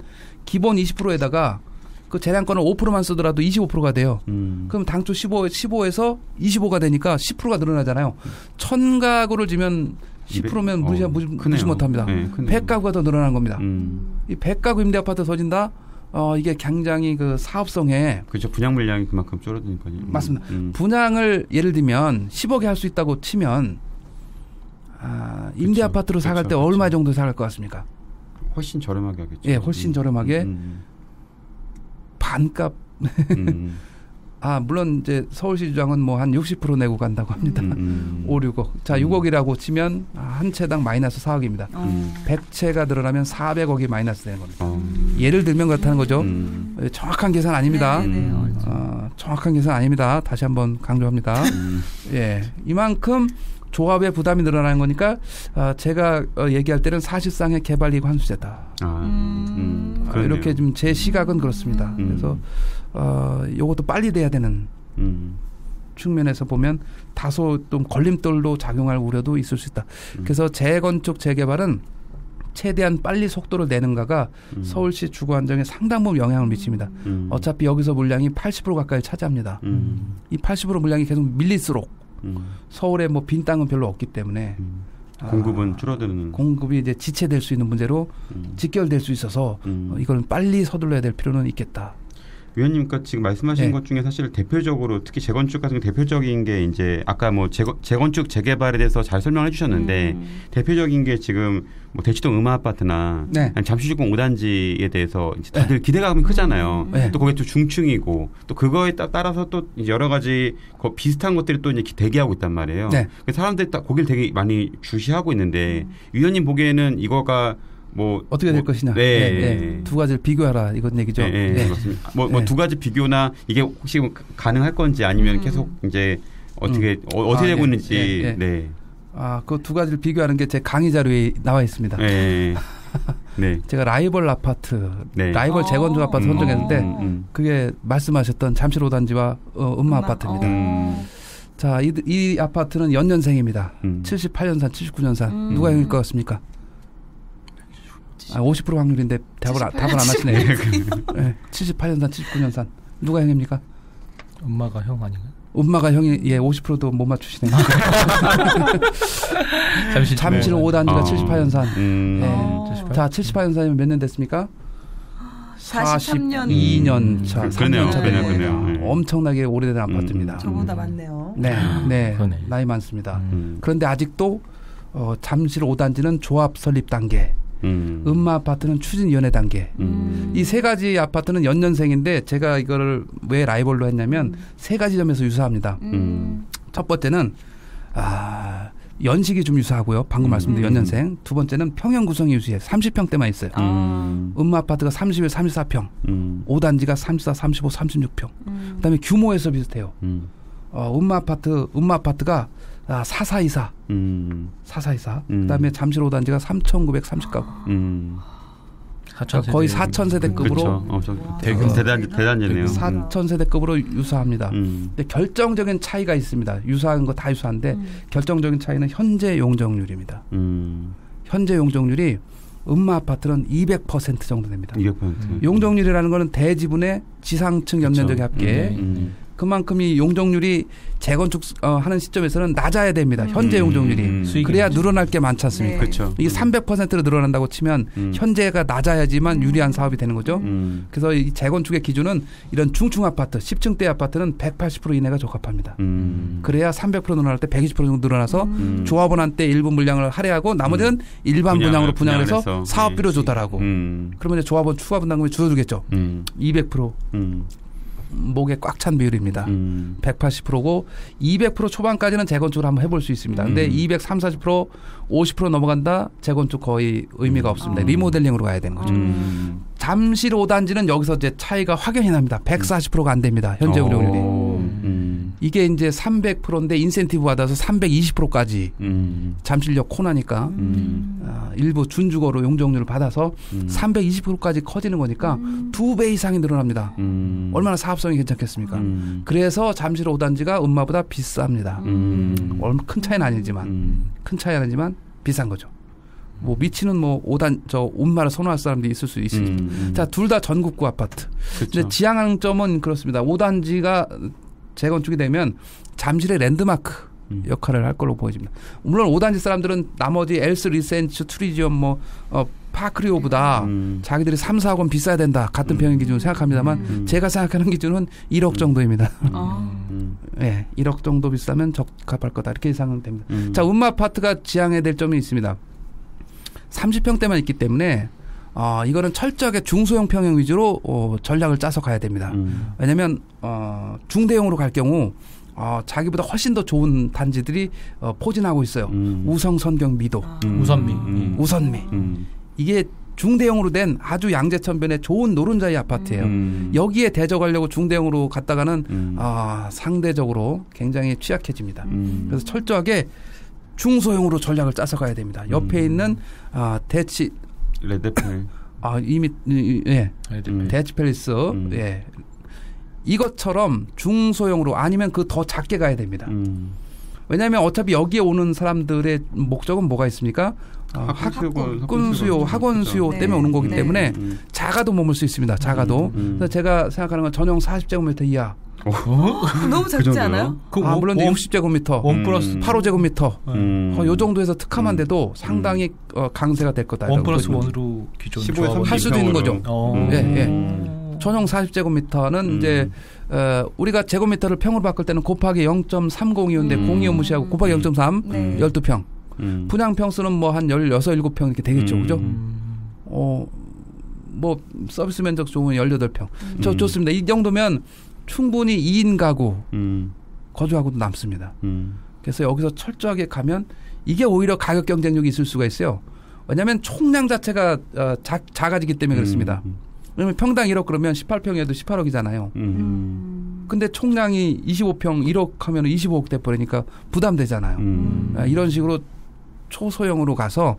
기본 20%에다가 그 재량권을 5%만 쓰더라도 25%가 돼요. 그럼 당초 15에서 25가 되니까 10%가 늘어나잖아요. 1000가구를 지면 10%면 무시 못합니다. 네, 100가구가 더 늘어나는 겁니다. 이 100가구 임대아파트 서진다. 이게 굉장히 그 사업성에. 그렇죠. 분양 물량이 그만큼 줄어드니까요. 맞습니다. 분양을 예를 들면 10억에 할 수 있다고 치면, 임대아파트로 사갈 때 얼마 정도 사갈 것 같습니까? 훨씬 저렴하게 하겠죠. 예, 훨씬 저렴하게. 반값. 물론 이제 서울시 주장은 뭐 한 60% 내고 간다고 합니다. 5, 6억. 자, 6억이라고 치면 한 채당 마이너스 4억입니다. 100채가 늘어나면 400억이 마이너스 되는 겁니다. 예를 들면 그렇다는 거죠. 정확한 계산 아닙니다. 정확한 계산 아닙니다. 다시 한번 강조합니다. 예, 이만큼 조합의 부담이 늘어나는 거니까 제가 얘기할 때는 사실상의 개발이익 환수제다. 이렇게 좀 제 시각은 그렇습니다. 그래서 이것도 빨리 돼야 되는 측면에서 보면 다소 좀 걸림돌로 작용할 우려도 있을 수 있다. 그래서 재건축 재개발은 최대한 빨리 속도를 내는가가 서울시 주거 안정에 상당 부분 영향을 미칩니다. 어차피 여기서 물량이 80% 가까이 차지합니다. 이 80% 물량이 계속 밀릴수록 서울에 뭐 빈 땅은 별로 없기 때문에 공급은 줄어드는 공급이 이제 지체될 수 있는 문제로 직결될 수 있어서 이걸 빨리 서둘러야 될 필요는 있겠다. 위원님과 지금 말씀하신 것 중에 사실 대표적으로 특히 재건축 같은 대표적인 게 이제 아까 뭐 재건축 재개발에 대해서 잘 설명해 주셨는데 대표적인 게 지금 뭐 대치동 음아아파트나 잠실주공 5단지에 대해서 이제 다들 기대감이 크잖아요. 또 거기 또 중층이고 또 그거에 따라서 또 여러 가지 비슷한 것들이 또 이제 대기하고 있단 말이에요. 사람들이 딱 거기를 되게 많이 주시하고 있는데 위원님 보기에는 이거가 뭐 어떻게 될 것이냐. 두 가지를 비교하라 이건 얘기죠. 그렇습니다. 두 가지 비교나 이게 혹시 가능할 건지 아니면 계속 이제 어떻게 되고 있는지. 그 두 가지를 비교하는 게 제 강의 자료에 나와 있습니다. 제가 라이벌 아파트, 라이벌 재건축 아파트 선정했는데 그게 말씀하셨던 잠실 5단지와 음마아파트입니다. 자, 이 아파트는 연년생입니다. 78년산, 79년산. 누가 형일 것 같습니까? 50% 확률인데 답을 안 하시네요. 78년산, 79년산. 누가 형입니까? 엄마가 형 아닌가요? 엄마가 형이 50%도 못 맞추시네요. 잠실 5단지가 78년산. 자, 78년산이면 몇 년 됐습니까? 42년 차. 그러네요. 엄청나게 오래된 아파트입니다. 저보다 많네요. 네. 나이 많습니다. 그런데 아직도 잠실 5단지는 조합 설립 단계. 음마아파트는 추진위원회 단계. 이 세 가지 아파트는 연년생인데 제가 이거를 왜 라이벌로 했냐면 세 가지 점에서 유사합니다. 첫 번째는 연식이 좀 유사하고요. 방금 말씀드린 연년생. 두 번째는 평형 구성이 유사해요. 30평대만 있어요. 음마아파트가 31, 34평. 5단지가 34, 35, 36평. 그다음에 규모에서 비슷해요. 음마아파트가 4424. 4424. 그다음에 잠실 5단지가 3,930가구. 거의 4,000세대급으로 대단지네요. 4,000세대급으로 유사합니다. 근데 결정적인 차이가 있습니다. 유사한 거 다 유사한데 결정적인 차이는 현재 용적률입니다. 현재 용적률이 음마아파트는 200% 정도 됩니다. 200%. 용적률이라는 거는 대지분의 지상층 연면적의 합계. 그만큼 이 용적률이 재건축 하는 시점에서는 낮아야 됩니다. 현재 용적률이. 그래야 늘어날 게 많지 않습니까? 그렇죠. 이게 300%로 늘어난다고 치면 현재가 낮아야지만 유리한 사업이 되는 거죠. 그래서 이 재건축의 기준은 이런 중층 아파트, 10층대 아파트는 180% 이내가 적합합니다. 그래야 300% 늘어날 때 120% 정도 늘어나서 조합원한테 일부 물량을 할애하고 나머지는 일반 분양으로 분양을 해서 사업비로 조달하고 그러면 이제 조합원 추가 분담금이 줄어들겠죠. 200%. 목에 꽉 찬 비율입니다. 180%고 200% 초반까지는 재건축을 한번 해볼 수 있습니다. 근데 230, 40%, 50% 넘어간다? 재건축 거의 의미가 없습니다. 리모델링으로 가야 되는 거죠. 잠실 5단지는 여기서 이제 차이가 확연히 납니다. 140%가 안 됩니다. 현재 운영률이. 이게 이제 300%인데 인센티브 받아서 320%까지 잠실역 코너니까 일부 준주거로 용적률을 받아서 320%까지 커지는 거니까 2배 이상이 늘어납니다. 얼마나 사업성이 괜찮겠습니까? 그래서 잠실 5단지가 음마보다 비쌉니다. 얼마 큰 차이는 아니지만 비싼 거죠. 뭐 미치는 뭐 5단 저 음마를 선호할 사람들이 있을 수 있습니다. 자, 둘 다 전국구 아파트. 근데 지향점은 그렇습니다. 5단지가 재건축이 되면 잠실의 랜드마크 역할을 할 걸로 보여집니다. 물론 5단지 사람들은 나머지 엘스 리센츠 투리지엄 파크리오보다 자기들이 3, 4억 원 비싸야 된다. 같은 평형 기준으로 생각합니다만 제가 생각하는 기준은 1억 정도입니다. 네, 1억 정도 비싸면 적합할 거다. 이렇게 예상은 됩니다. 자, 음마 아파트가 지향해야 될 점이 있습니다. 30평대만 있기 때문에 이거는 철저하게 중소형 평형 위주로 전략을 짜서 가야 됩니다. 왜냐하면 중대형으로 갈 경우 자기보다 훨씬 더 좋은 단지들이 포진하고 있어요. 우성, 선경, 미도, 우선미. 이게 중대형으로 된 아주 양재천변의 좋은 노른자의 아파트예요. 여기에 대적하려고 중대형으로 갔다가는 상대적으로 굉장히 취약해집니다. 그래서 철저하게 중소형으로 전략을 짜서 가야 됩니다. 옆에 있는 레드펠. 이미 대치팰리스 예. 이것처럼 중소형으로 아니면 그 더 작게 가야 됩니다. 왜냐하면 어차피 여기에 오는 사람들의 목적은 뭐가 있습니까? 학원 수요 때문에 오는 거기 때문에 작아도 머물 수 있습니다. 작아도. 그래서 제가 생각하는 건 전용 40제곱미터 이하. 너무 작지 않아요? 물론 60제곱미터, 8호제곱미터, 요 정도에서 특화만 돼도 상당히 강세가 될 거다. 1+1으로 기존 15에서 할 수도 있는 거죠. 전용 40제곱미터는 이제 우리가 제곱미터를 평으로 바꿀 때는 곱하기 0.302호인데 02호 무시하고 곱하기 0.3, 12평. 분양 평수는 뭐 한 16, 17평 이렇게 되겠죠. 그죠? 뭐 서비스 면적 좋으면 18평. 좋습니다. 이 정도면 충분히 2인 가구 거주하고도 남습니다. 그래서 여기서 철저하게 가면 이게 오히려 가격 경쟁력이 있을 수가 있어요. 왜냐하면 총량 자체가 작아지기 때문에 그렇습니다. 왜냐하면 평당 1억 그러면 18평에도 18억이잖아요. 근데 총량이 25평 1억 하면 25억 돼버리니까 부담되잖아요. 이런 식으로 초소형으로 가서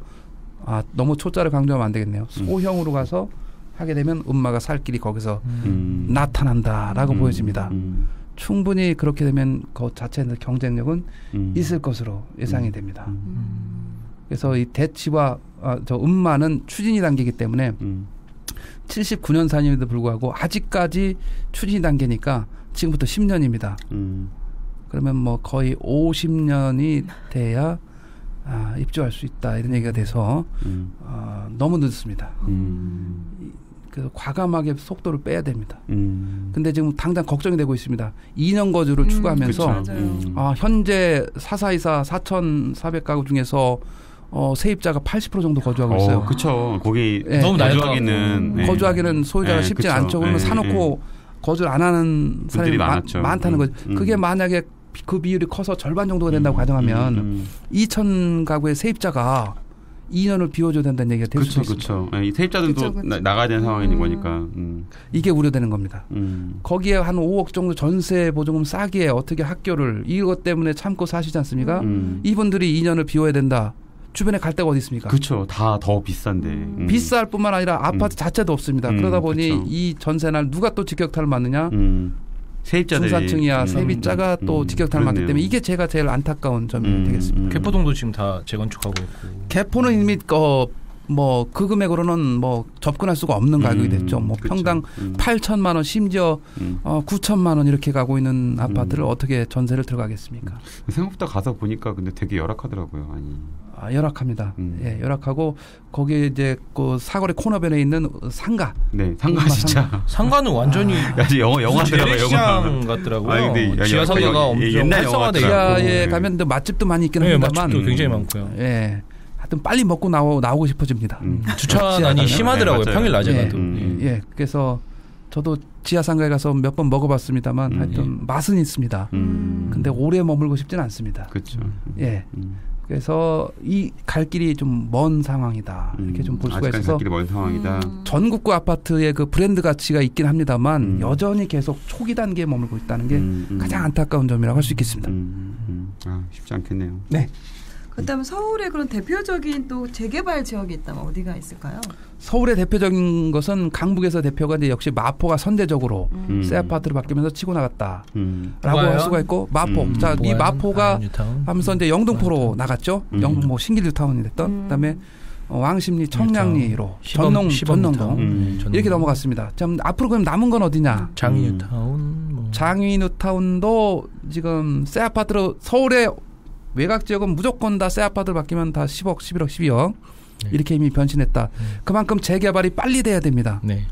너무 초자를 강조하면 안 되겠네요. 소형으로 가서 하게 되면 음마가 살 길이 거기서 나타난다라고 보여집니다. 충분히 그렇게 되면 그 자체의 경쟁력은 있을 것으로 예상이 됩니다. 그래서 이 대치와 저 음마는 추진이 단계이기 때문에 79년산임에도 불구하고 아직까지 추진이 단계니까 지금부터 10년입니다. 그러면 뭐 거의 50년이 돼야 입주할 수 있다 이런 얘기가 돼서 너무 늦습니다. 그래서 과감하게 속도를 빼야 됩니다. 근데 지금 당장 걱정이 되고 있습니다. 2년 거주를 추구하면서 현재 4424 4,400가구 중에서 세입자가 80% 정도 거주하고 있어요. 그렇죠. 거기 너무 거주하기는 소유자가 쉽지 않죠. 그러면 사놓고 거주를 안 하는 사람이 많다는 거죠. 그게 만약에 그 비율이 커서 절반 정도가 된다고 가정하면 2,000 가구의 세입자가 2년을 비워줘야 된다는 얘기가 될 수 있습니다. 그렇죠. 이 세입자들도 나가야 되는 상황이 있는 거니까. 이게 우려되는 겁니다. 거기에 한 5억 정도 전세 보조금 싸기에 어떻게 학교를 이것 때문에 참고 사시지 않습니까? 이분들이 2년을 비워야 된다. 주변에 갈 데가 어디 있습니까? 그렇죠. 다 더 비싼데. 비쌀 뿐만 아니라 아파트 자체도 없습니다. 그러다 보니 이 전세날 누가 또 직격탄을 맞느냐? 세입자들이 중산층이야 세입자가 또 직격탄을 맞기 때문에 이게 제가 제일 안타까운 점이 되겠습니다. 개포동도 지금 다 재건축하고 있고. 개포는 이미 뭐 그 금액으로는 뭐 접근할 수가 없는 가격이 됐죠. 뭐 평당 8천만 원 심지어 9천만 원 이렇게 가고 있는 아파트를 어떻게 전세를 들어가겠습니까? 생각보다 가서 보니까 근데 되게 열악하더라고요. 열악합니다. 예, 열악하고 거기에 이제 그 사거리 코너변에 있는 상가. 네, 상가 진짜. 상가는 완전히 영화더라고요. 시장 같더라고요. 지하 상가가 엄청 활성화돼 있고. 지하에 가면 맛집도 많이 있긴 합니다만. 맛집도 굉장히 많고요. 예. 하여튼 빨리 먹고 나오고 싶어집니다. 주차난이 심하더라고요. 네, 평일 낮에 가도. 예. 그래서 저도 지하 상가에 가서 몇 번 먹어봤습니다만 하여튼 맛은 있습니다. 근데 오래 머물고 싶지는 않습니다. 그렇죠. 예. 그래서 이 갈 길이 좀 먼 상황이다. 이렇게 좀 볼 수가 있어서. 갈 길이 먼 상황이다. 전국구 아파트의 그 브랜드 가치가 있긴 합니다만 여전히 계속 초기 단계에 머물고 있다는 게 가장 안타까운 점이라고 할 수 있겠습니다. 쉽지 않겠네요. 네. 그렇다면 서울의 그런 대표적인 또 재개발 지역이 있다면 어디가 있을까요? 서울의 대표적인 것은 강북에서 대표가 이제 역시 마포가 선제적으로 새 아파트로 바뀌면서 치고 나갔다라고 할 수가 있고 마포. 자, 이 마포가 하면서 이제 영등포로 나갔죠. 뭐 신길뉴타운이 됐던. 그다음에 왕십리, 청량리로 전농동 이렇게 넘어갔습니다. 참 앞으로 그럼 남은 건 어디냐? 장위뉴타운. 장위뉴타운도 지금 새 아파트로 서울의 외곽 지역은 무조건 다 새 아파트를 바뀌면 다 10억, 11억, 12억 이렇게 이미 변신했다. 그만큼 재개발이 빨리 돼야 됩니다. 네.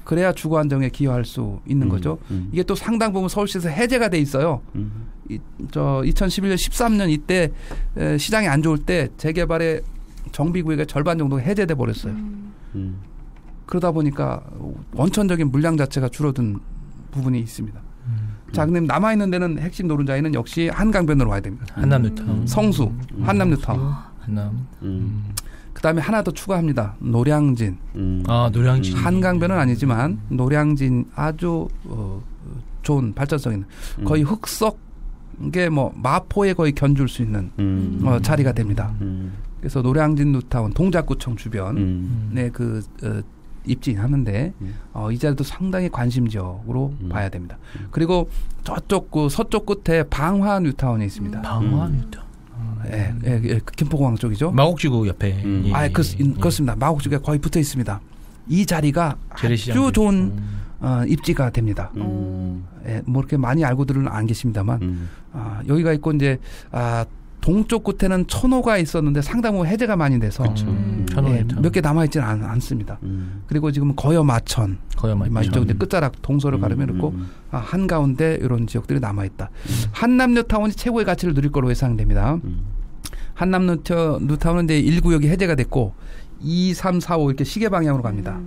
그래야 주거 안정에 기여할 수 있는 거죠. 이게 또 상당 부분 서울시에서 해제가 돼 있어요. 2011년, 13년 이때 시장이 안 좋을 때 재개발의 정비구역의 절반 정도가 해제돼 버렸어요. 그러다 보니까 원천적인 물량 자체가 줄어든 부분이 있습니다. 자, 근데 남아있는 데는 핵심 노른자에는 역시 한강변으로 와야 됩니다. 한남뉴타운. 성수, 한남뉴타운. 한남. 그 다음에 하나 더 추가합니다. 노량진. 노량진. 한강변은 아니지만 노량진 아주 좋은 발전성 있는 거의 흑석의 뭐 마포에 거의 견줄 수 있는 자리가 됩니다. 그래서 노량진 뉴타운 동작구청 주변에 그 입지하는데 이 자리도 상당히 관심 지역으로 봐야 됩니다. 그리고 저쪽 그 서쪽 끝에 방화 뉴타운이 있습니다. 방화 뉴타운. 예, 김포공항 쪽이죠. 마곡지구 옆에. 그렇습니다. 마곡지구에 거의 붙어 있습니다. 이 자리가 아주 좋은 입지가 됩니다. 예, 뭐 이렇게 많이 알고들은 안 계십니다만 여기가 있고 이제 동쪽 끝에는 천호가 있었는데 상당 부분 해제가 많이 돼서 몇 개 남아있지는 않습니다. 그리고 지금 거여마천 이쪽 이제 끝자락 동서를 가르면 있고 한가운데 이런 지역들이 남아있다. 한남뉴타운이 최고의 가치를 누릴 걸로 예상됩니다. 한남뉴타운은 이제 1구역이 해제가 됐고 2, 3, 4, 5 이렇게 시계 방향으로 갑니다.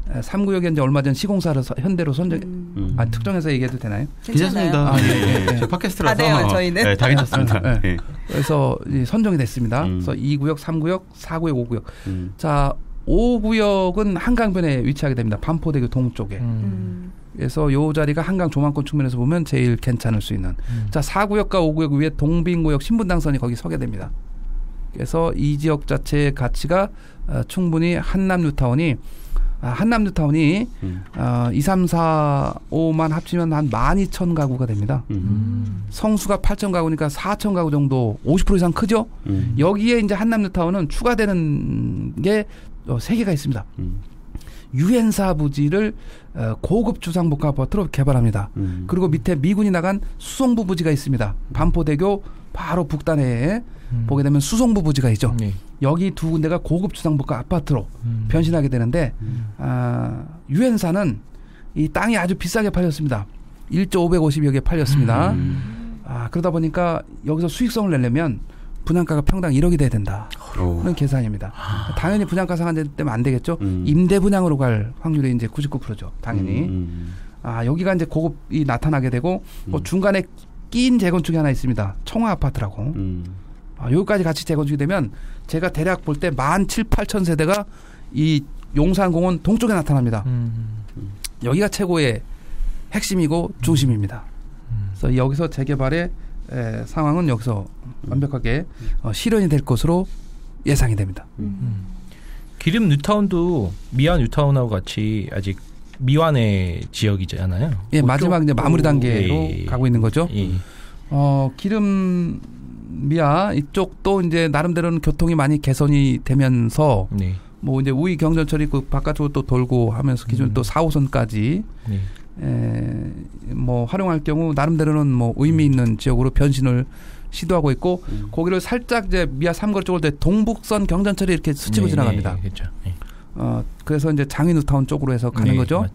3구역에 이제 얼마 전 시공사를 현대로 특정해서 얘기해도 되나요? 괜찮습니다. 저 팟캐스트라서 돼요, 저희는. 다 괜찮습니다. 그래서 선정이 됐습니다. 그래서 2구역, 3구역, 4구역, 5구역. 자, 5구역은 한강변에 위치하게 됩니다. 반포대교 동쪽에. 그래서 요 자리가 한강 조망권 측면에서 보면 제일 괜찮을 수 있는. 자, 4구역과 5구역 위에 동빙구역 신분당선이 거기 서게 됩니다. 그래서 이 지역 자체의 가치가 충분히 한남뉴타운이 2, 3, 4, 5만 합치면 한 12,000가구가 됩니다. 성수가 8,000가구니까 4,000가구 정도 50% 이상 크죠? 여기에 이제 한남뉴타운은 추가되는 게 3개가 있습니다. 유엔사 부지를 고급 주상복합 아파트로 개발합니다. 그리고 밑에 미군이 나간 수송부 부지가 있습니다. 반포대교 바로 북단에 보게 되면 수송부 부지가 있죠. 여기 두 군데가 고급 주상복합 아파트로 변신하게 되는데 유엔사는 이 땅이 아주 비싸게 팔렸습니다. 1조 550여 개 팔렸습니다. 그러다 보니까 여기서 수익성을 내려면 분양가가 평당 1억이 돼야 된다. 그런 계산입니다. 당연히 분양가 상한되면 안 되겠죠. 임대 분양으로 갈 확률이 이제 99%죠. 당연히. 여기가 이제 고급이 나타나게 되고 중간에 끼인 재건축이 하나 있습니다. 청화 아파트라고. 여기까지 같이 재건축이 되면 제가 대략 볼 때 17,000 세대가 이 용산공원 동쪽에 나타납니다. 여기가 최고의 핵심이고 중심입니다. 그래서 여기서 재개발의 상황은 여기서 완벽하게 실현이 될 것으로 예상이 됩니다. 기름 뉴타운도 미완 뉴타운하고 같이 아직 미완의 지역이잖아요. 예, 마지막 이제 마무리 단계로 가고 있는 거죠. 기름 미아 이쪽도 이제 나름대로는 교통이 많이 개선이 되면서 뭐 이제 우이 경전철이 그 바깥쪽으로 또 돌고 하면서 기존 또 4호선까지 뭐 활용할 경우 나름대로는 뭐 의미 있는 지역으로 변신을 시도하고 있고 거기를 살짝 이제 미아 3거리 쪽으로 동북선 경전철이 이렇게 스치고 지나갑니다. 그렇죠. 그래서 이제 장인우타운 쪽으로 해서 가는 거죠.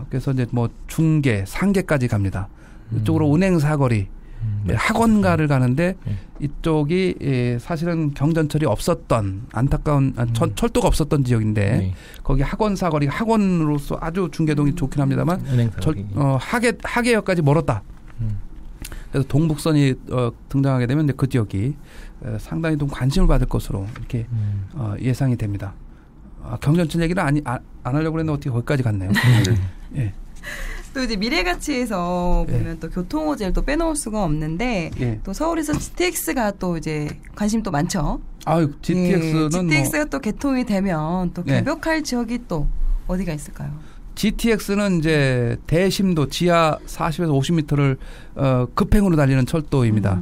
그래서 이제 뭐 중계, 상계까지 갑니다. 이쪽으로 은행 사거리, 학원가를 가는데 이쪽이 사실은 경전철이 없었던 안타까운 철도가 없었던 지역인데 거기 학원 사거리, 학원으로서 아주 중계동이 좋긴 합니다만 하계역까지 멀었다. 그래서 동북선이 등장하게 되면 그 지역이 상당히 좀 관심을 받을 것으로 이렇게 예상이 됩니다. 경전철 얘기는 안 하려고 그랬는데 어떻게 거기까지 갔네요. 예. 또 이제 미래가치에서 보면 또 교통호재를 또 빼놓을 수가 없는데 또 서울에서 GTX가 또 이제 관심 또 많죠. 아유, GTX가 또 개통이 되면 또 개벽할 지역이 또 어디가 있을까요? GTX는 이제 대심도 지하 40에서 50m를 급행으로 달리는 철도입니다.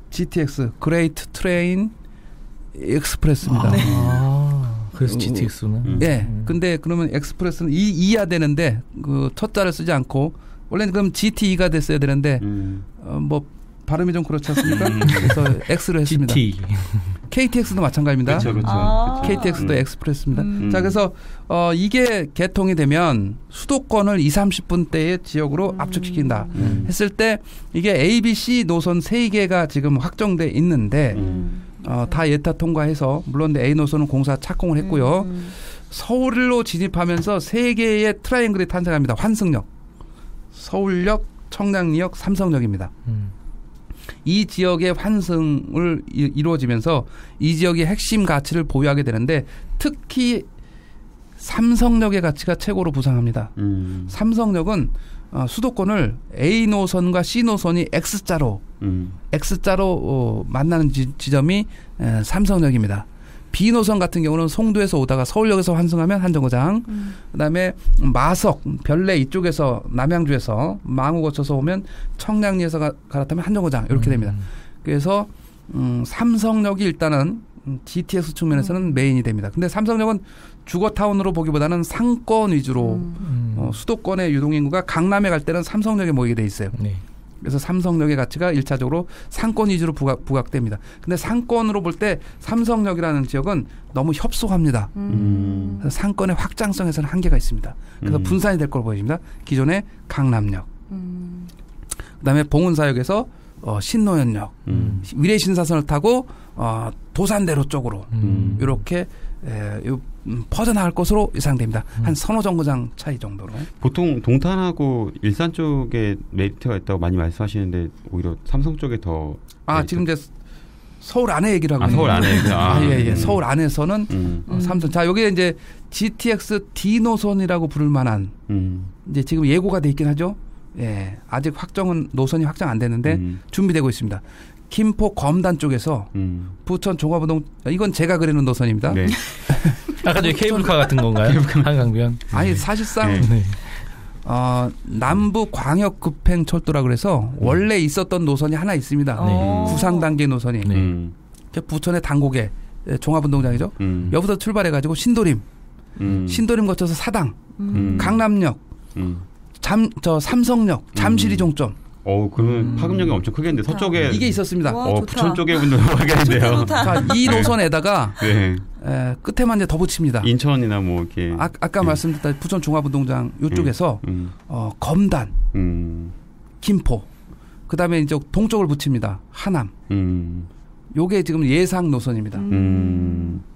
GTX 그레이트 트레인 익스프레스입니다. 그래서 GTX는? 네. 근데 그러면 익스프레스는 이하 되는데 그 첫자를 쓰지 않고 원래는 그럼 GTE가 됐어야 되는데 뭐 발음이 좀 그렇지 않습니까? 그래서 X를 했습니다. GT. KTX도 마찬가지입니다. 그렇죠. KTX도 익스프레스입니다. 자, 그래서 이게 개통이 되면 수도권을 20-30분대의 지역으로 압축시킨다 했을 때 이게 ABC 노선 3개가 지금 확정돼 있는데 다 예타 통과해서 물론 A 노선은 공사 착공을 했고요. 서울로 진입하면서 3개의 트라이앵글이 탄생합니다. 환승역, 서울역, 청량리역, 삼성역입니다. 이 지역의 환승을 이루어지면서 이 지역의 핵심 가치를 보유하게 되는데 특히 삼성역의 가치가 최고로 부상합니다. 삼성역은 수도권을 A 노선과 C 노선이 X자로 만나는 지점이 삼성역입니다. B 노선 같은 경우는 송도에서 오다가 서울역에서 환승하면 한정거장, 그다음에 마석, 별내 이쪽에서 남양주에서 망우 거쳐서 오면 청량리에서 갈아타면 한정거장 이렇게 됩니다. 그래서 삼성역이 일단은 GTX 측면에서는 메인이 됩니다. 근데 삼성역은 주거타운으로 보기보다는 상권 위주로 수도권의 유동인구가 강남에 갈 때는 삼성역에 모이게 돼 있어요. 네. 그래서 삼성역의 가치가 1차적으로 상권 위주로 부각됩니다. 근데 상권으로 볼 때 삼성역이라는 지역은 너무 협소합니다. 그래서 상권의 확장성에서는 한계가 있습니다. 그래서 분산이 될 걸로 보여집니다. 기존의 강남역. 그다음에 봉은사역에서 신노현역, 위례신사선을 타고 도산대로 쪽으로 이렇게 퍼져나갈 것으로 예상됩니다. 한 서너 정거장 차이 정도로. 보통 동탄하고 일산 쪽에 메리트가 있다고 많이 말씀하시는데 오히려 삼성 쪽에 더. 지금 이제 서울 안에 얘기를 하고. 서울 안에. 예. 서울 안에서는 삼성. 자, 여기에 이제 GTX D 노선이라고 부를 만한 이제 지금 예고가 돼 있긴 하죠. 예. 아직 노선이 확정 안 됐는데 준비되고 있습니다. 김포 검단 쪽에서 부천 종합운동 이건 제가 그리는 노선입니다. 네. 아까 저 케이블카 같은 건가요? 한강변. 아니 사실상 네. 남부 광역 급행 철도라 그래서 원래 있었던 노선이 하나 있습니다. 네. 구상 단계 노선이. 부천의 단곡에 종합운동장이죠. 여기서 출발해가지고 신도림 거쳐서 사당, 강남역, 삼성역, 잠실 이종점. 그러면 파급력이 엄청 크겠는데 서쪽에 이게 있었습니다. 부천 쪽에 분들 하겠는데요. 자, 이 노선에다가 끝에만 이제 더 붙입니다. 인천이나 뭐 이렇게 아까 말씀드렸다 부천 종합운동장 이쪽에서 검단, 김포, 그다음에 이제 동쪽을 붙입니다. 하남. 요게 지금 예상 노선입니다.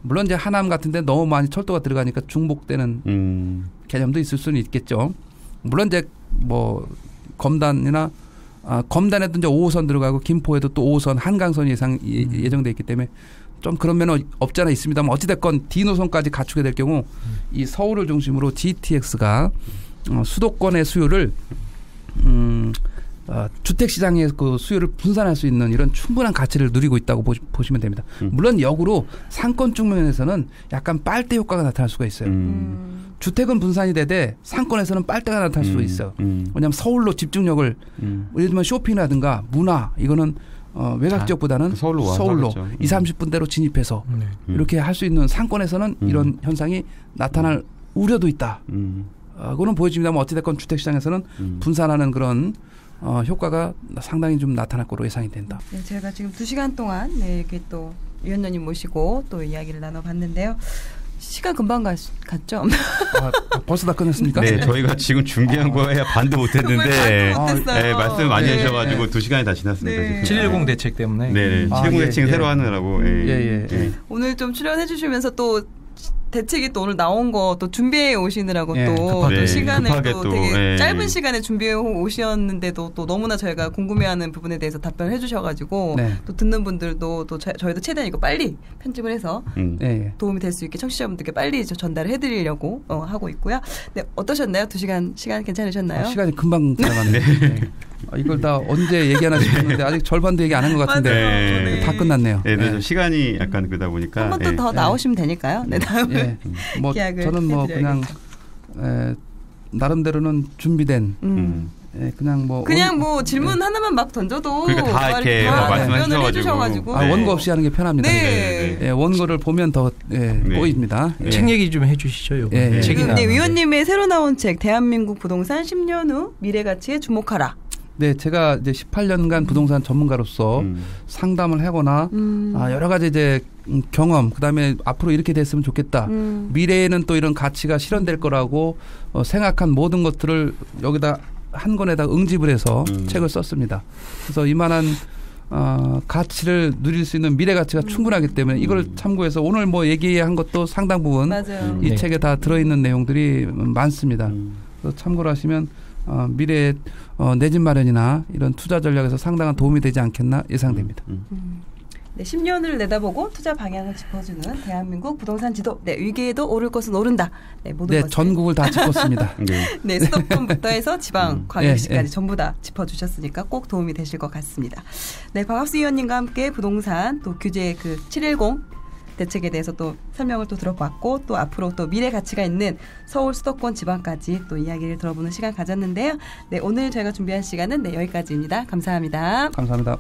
물론 이제 하남 같은데 너무 많이 철도가 들어가니까 중복되는 개념도 있을 수는 있겠죠. 물론 이제 뭐 검단에도 이제 5호선 들어가고 김포에도 또 5호선 한강선이 예정돼 있기 때문에 좀 그런 면은 없지 않아 있습니다만 어찌됐건 D 노선까지 갖추게 될 경우 이 서울을 중심으로 GTX가 수도권의 수요를 주택시장의 그 수요를 분산할 수 있는 이런 충분한 가치를 누리고 있다고 보시면 됩니다. 물론 역으로 상권 측면에서는 약간 빨대 효과가 나타날 수가 있어요. 주택은 분산이 되되 상권에서는 빨대가 나타날 수도 있어요. 왜냐하면 서울로 집중력을 예를 들면 쇼핑이라든가 문화 이거는 외곽 지역보다는 서울로 20-30분대로 진입해서 이렇게 할 수 있는 상권에서는 이런 현상이 나타날 우려도 있다. 그거는 보여집니다만 어찌됐건 주택시장에서는 분산하는 그런 효과가 상당히 좀 나타날 거로 예상이 된다. 네, 제가 지금 2시간 동안 이렇게 또 위원장님 모시고 또 이야기를 나눠봤는데요. 시간 금방 갔죠? 벌써 다 끝냈습니까? 네, 저희가 지금 준비한 거에 반도 못했는데 말씀 많이 하셔가지고 2시간이 다 지났습니다. 네. 710 대책 때문에. 네, 710 대책 새로 하느라고. 오늘 좀 출연해 주시면서 또 대책이 또 오늘 나온 거 또 준비해 오시느라고 예, 또 시간을 또 되게 예. 짧은 시간에 준비해 오셨는데도 또 너무나 저희가 궁금해하는 부분에 대해서 답변을 해주셔가지고 네. 또 듣는 분들도 또 저희도 최대한 이거 빨리 편집을 해서 예. 도움이 될 수 있게 청취자분들께 빨리 전달을 해드리려고 하고 있고요. 네, 어떠셨나요? 2시간 시간 괜찮으셨나요? 시간이 금방 지나가네요. 네. 이걸 다 언제 얘기하나 싶었는데 아직 절반도 얘기 안 한 것 같은데 네. 다 끝났네요. 네, 네. 시간이 약간 그러다 보니까 한 번 또 더 나오시면 되니까요. 네, 다음에 뭐 저는 뭐 그냥 나름대로는 준비된 그냥 뭐 질문 하나만 막 던져도 그러니까 다 이렇게 답변을 해주셔가지고 원고 없이 하는 게 편합니다. 네. 원고를 보면 더 꼬입니다. 책 얘기 좀 해주시죠. 네, 위원님의 새로 나온 책 대한민국 부동산 10년 후 미래 가치에 주목하라. 네, 제가 이제 18년간 부동산 전문가로서 상담을 하거나 여러 가지 이제 경험, 그다음에 앞으로 이렇게 됐으면 좋겠다. 미래에는 또 이런 가치가 실현될 거라고 생각한 모든 것들을 여기다 한 권에다 응집을 해서 책을 썼습니다. 그래서 이만한 가치를 누릴 수 있는 미래 가치가 충분하기 때문에 이걸 참고해서 오늘 뭐 얘기한 것도 상당 부분 이 책에 다 들어있는 내용들이 많습니다. 그래서 참고를 하시면 미래에 내 집 마련이나 이런 투자 전략에서 상당한 도움이 되지 않겠나 예상됩니다. 네, 10년을 내다보고 투자 방향을 짚어주는 대한민국 부동산 지도. 네, 위기에도 오를 것은 오른다. 네, 모든 것을. 전국을 다 짚었습니다. 네, 수도권부터 해서 지방 광역시까지 전부 다 짚어주셨으니까 꼭 도움이 되실 것 같습니다. 네, 박학수 의원님과 함께 부동산 또 규제 710 대책에 대해서 또 설명을 또 들어봤고 또 앞으로 또 미래 가치가 있는 서울 수도권 지방까지 또 이야기를 들어보는 시간 가졌는데요. 네, 오늘 저희가 준비한 시간은 여기까지입니다. 감사합니다. 감사합니다.